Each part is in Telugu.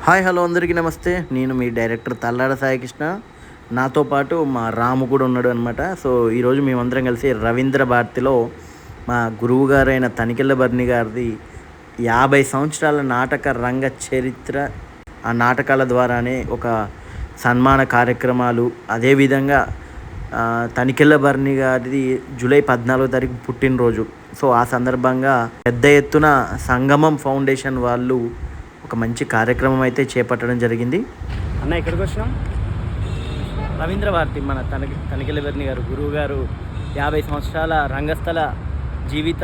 హాయ్ హలో అందరికీ నమస్తే. నేను మీ డైరెక్టర్ తల్లాడ సాయికృష్ణ. నాతో పాటు మా రాము కూడా ఉన్నాడు అనమాట. సో ఈరోజు మేమందరం కలిసి రవీంద్ర భారతిలో మా గురువు గారైన తనికెళ్ళ భరణి గారిది 50 సంవత్సరాల నాటక రంగ చరిత్ర, ఆ నాటకాల ద్వారానే ఒక సన్మాన కార్యక్రమాలు, అదేవిధంగా తనికెళ్ళ భరణి గారిది జూలై 14వ తారీఖు పుట్టినరోజు. సో ఆ సందర్భంగా పెద్ద ఎత్తున సంగమం ఫౌండేషన్ వాళ్ళు ఒక మంచి కార్యక్రమం అయితే చేపట్టడం జరిగింది. అన్న ఎక్కడికి వచ్చినాం? రవీంద్ర భారతి మన తనికెళ్ళ భరణి గారు గురువు గారు 50 సంవత్సరాల రంగస్థల జీవిత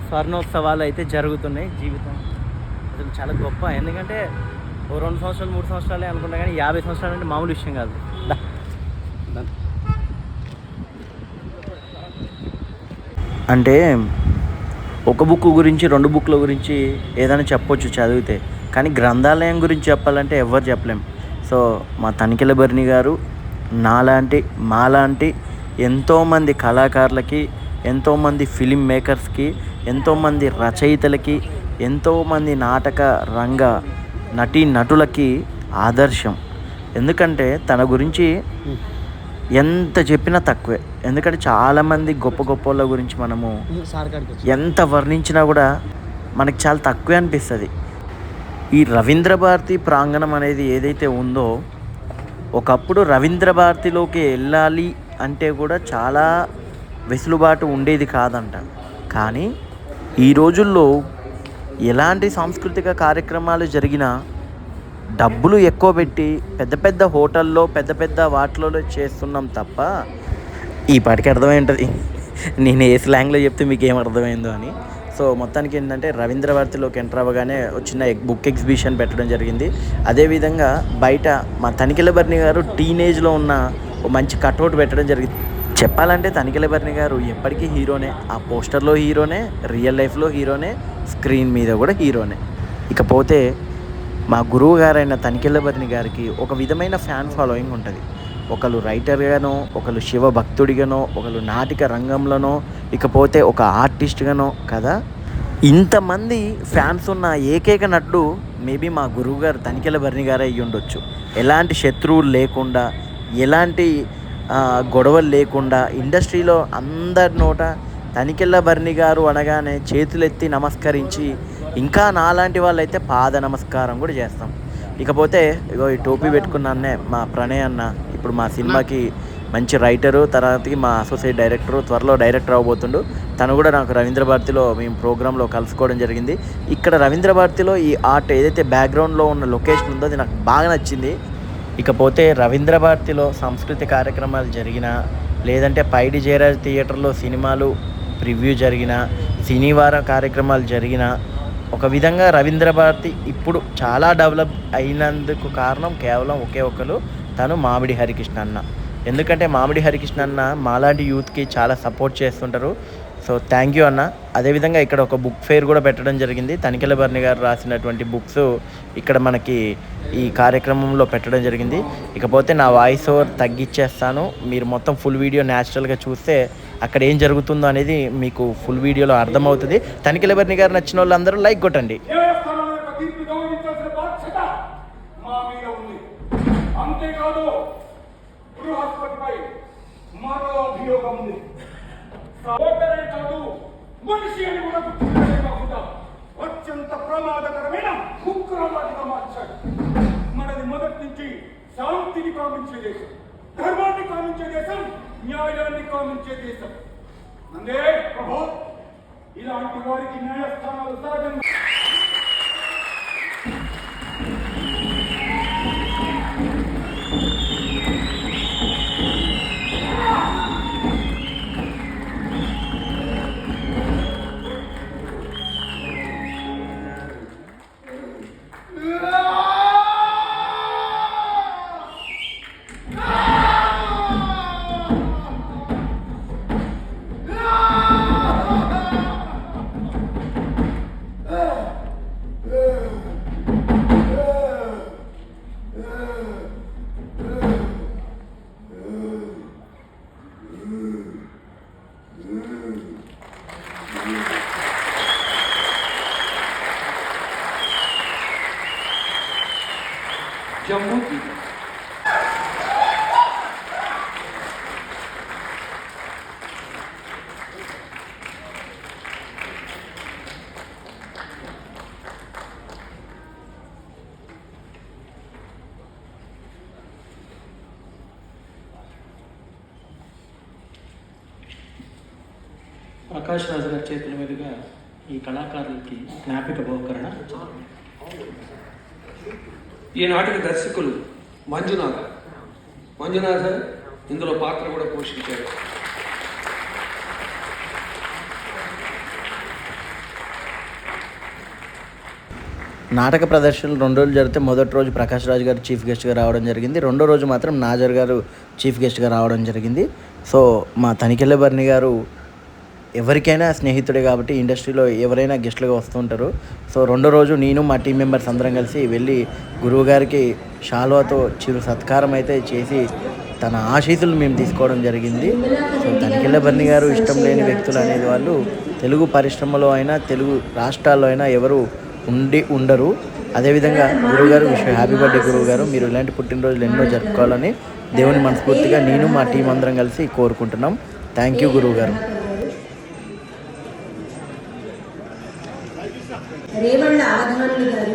స్వర్ణోత్సవాలు అయితే జరుగుతున్నాయి. జీవితం అసలు చాలా గొప్ప, ఎందుకంటే ఓ 2 సంవత్సరాలు 3 సంవత్సరాలే అనుకుంటా, కానీ 50 సంవత్సరాలు అంటే మామూలు విషయం కాదు. అంటే ఒక బుక్ గురించి 2 బుక్ల గురించి ఏదైనా చెప్పొచ్చు చదివితే, కానీ గ్రంథాలయం గురించి చెప్పాలంటే ఎవరు చెప్పలేం. సో మా తనికెళ్ళ భరణి గారు మాలాంటి ఎంతోమంది కళాకారులకి, ఎంతోమంది ఫిలిం మేకర్స్కి, ఎంతోమంది రచయితలకి, ఎంతోమంది నాటక రంగ నటులకి ఆదర్శం. ఎందుకంటే తన గురించి ఎంత చెప్పినా తక్కువే. ఎందుకంటే చాలామంది గొప్ప వాళ్ళ గురించి మనము ఎంత వర్ణించినా కూడా మనకి చాలా తక్కువే అనిపిస్తుంది. ఈ రవీంద్ర భారతి ప్రాంగణం అనేది ఏదైతే ఉందో, ఒకప్పుడు రవీంద్ర భారతిలోకి వెళ్ళాలి అంటే కూడా చాలా వెసులుబాటు ఉండేది కాదంట. కానీ ఈ రోజుల్లో ఎలాంటి సాంస్కృతిక కార్యక్రమాలు జరిగినా డబ్బులు ఎక్కువ పెట్టి పెద్ద పెద్ద హోటల్లో పెద్ద వాటిలో చేస్తున్నాం తప్ప, ఈ పాటికి అర్థమై ఉంటుంది నేను ఏ స్లాంగ్లో చెప్తే మీకు ఏం అర్థమైందో అని. సో మొత్తానికి ఏంటంటే రవీంద్ర భారతిలోకి ఎంటర్ అవ్వగానే చిన్న బుక్ ఎగ్జిబిషన్ పెట్టడం జరిగింది. అదేవిధంగా బయట మా తనికెళ్ళ భరణి గారు టీనేజ్లో ఉన్న ఓ మంచి కట్అవుట్ పెట్టడం జరిగింది. చెప్పాలంటే తనికెళ్ళ భరణి గారు ఎప్పటికీ హీరోనే. ఆ పోస్టర్లో హీరోనే, రియల్ లైఫ్లో హీరోనే, స్క్రీన్ మీద కూడా హీరోనే. ఇకపోతే మా గురువు గారైన తనికెళ్ళ భరణి గారికి ఒక విధమైన ఫ్యాన్ ఫాలోయింగ్ ఉంటుంది. ఒకరు రైటర్గానో, ఒకరు శివ భక్తుడిగానో, ఒకరు నాటక రంగంలోనో, ఇకపోతే ఒక ఆర్టిస్ట్గానో కదా. ఇంతమంది ఫ్యాన్స్ ఉన్న ఏకైక నటుడు మేబీ మా గురువు గారు తనికెళ్ళ భరణి గారే అయ్యి ఉండొచ్చు. ఎలాంటి శత్రువులు లేకుండా, ఎలాంటి గొడవలు లేకుండా ఇండస్ట్రీలో అందరి నోట తనికెళ్ళ భరణి గారు అనగానే చేతులెత్తి నమస్కరించి, ఇంకా నాలాంటి వాళ్ళైతే పాద నమస్కారం కూడా చేస్తాం. ఇకపోతే ఇగో ఈ టోపీ పెట్టుకున్న అన్నే మా ప్రణయ్ అన్న, ఇప్పుడు మా సినిమాకి మంచి రైటరు, తర్వాతకి మా అసోసియేట్ డైరెక్టరు, త్వరలో డైరెక్టర్ అవ్వబోతుండు. తను కూడా నాకు రవీంద్ర భారతిలో మేము ప్రోగ్రాంలో కలుసుకోవడం జరిగింది. ఇక్కడ రవీంద్ర భారతిలో ఈ ఆర్ట్ ఏదైతే బ్యాక్గ్రౌండ్లో ఉన్న లొకేషన్ ఉందో అది నాకు బాగా నచ్చింది. ఇకపోతే రవీంద్ర భారతిలో సాంస్కృతిక కార్యక్రమాలు జరిగినా, లేదంటే పైడి జయరాజ్ థియేటర్లో సినిమాలు ప్రివ్యూ జరిగిన, సినీవారం కార్యక్రమాలు జరిగిన, ఒక విధంగా రవీంద్ర భారతి ఇప్పుడు చాలా డెవలప్ అయినందుకు కారణం కేవలం ఒకే ఒకరు, తను మామిడి హరికృష్ణ అన్న. ఎందుకంటే మామిడి హరికృష్ణ అన్న మాలాంటి యూత్కి చాలా సపోర్ట్ చేస్తుంటారు. సో థ్యాంక్ యూ అన్న. అదేవిధంగా ఇక్కడ ఒక బుక్ ఫెయిర్ కూడా పెట్టడం జరిగింది. తనికెళ్ళ భరణి గారు రాసినటువంటి బుక్స్ ఇక్కడ మనకి ఈ కార్యక్రమంలో పెట్టడం జరిగింది. ఇకపోతే నా వాయిస్ ఓవర్ తగ్గించేస్తాను, మీరు మొత్తం ఫుల్ వీడియో న్యాచురల్గా చూస్తే అక్కడ ఏం జరుగుతుందో అనేది మీకు ఫుల్ వీడియోలో అర్థమవుతుంది. తనికెళ్ళ భరణి గారు నచ్చిన వాళ్ళు అందరూ లైక్ కొట్టండి. అంతేకాదు బృహస్పతిపై మరో అభియోగం ఉంది. కాదు, మనిషి అని కూడా కాకుండా అత్యంత ప్రమాదకరమైన ఉగ్రవాదిగా మార్చాడు. మనది మొదటి నుంచి శాంతిని కామించే దేశం, ధర్మాన్ని కామించే దేశం, న్యాయాన్ని కామించే దేశం. అందే ప్రభు, ఇలాంటి వారికి న్యాయస్థానాలు సహజంగా జమ్మూ ద్వీపం. ప్రకాష్ రాజు గారి చేతుల మీదుగా ఈ కళాకారులకి జ్ఞాపిక బహుకరణ. ఈ నాటక దర్శకులు మంజునాథ ఇందులో పాత్ర కూడా పోషించారు. నాటక ప్రదర్శనలు 2 రోజులు జరిగితే మొదటి రోజు ప్రకాష్ రాజు గారు చీఫ్ గెస్ట్గా రావడం జరిగింది. రెండో రోజు మాత్రం నాజర్ గారు చీఫ్ గెస్ట్గా రావడం జరిగింది. సో మా తనికెళ్ళ భరణి గారు ఎవరికైనా స్నేహితుడే కాబట్టి ఇండస్ట్రీలో ఎవరైనా గెస్ట్లుగా వస్తుంటారు. సో రెండో రోజు నేను మా టీం మెంబర్స్ అందరం కలిసి వెళ్ళి గురువు గారికి షాల్వాతో చిరు సత్కారం అయితే చేసి తన ఆశీస్సులు మేము తీసుకోవడం జరిగింది. సో తనికెళ్ళ భరణి గారు ఇష్టం లేని వ్యక్తులు అనేది వాళ్ళు తెలుగు పరిశ్రమలో అయినా తెలుగు రాష్ట్రాల్లో అయినా ఎవరు ఉండరు. అదేవిధంగా గురువుగారు హ్యాపీ బర్త్డే గురువు గారు, మీరు ఇలాంటి పుట్టినరోజులు ఎన్నో జరుపుకోవాలని దేవుని మనస్ఫూర్తిగా నేను మా టీం అందరం కలిసి కోరుకుంటున్నాం. థ్యాంక్ యూ గురువు గారు. రేవళ్ళ అవధానులు గారు,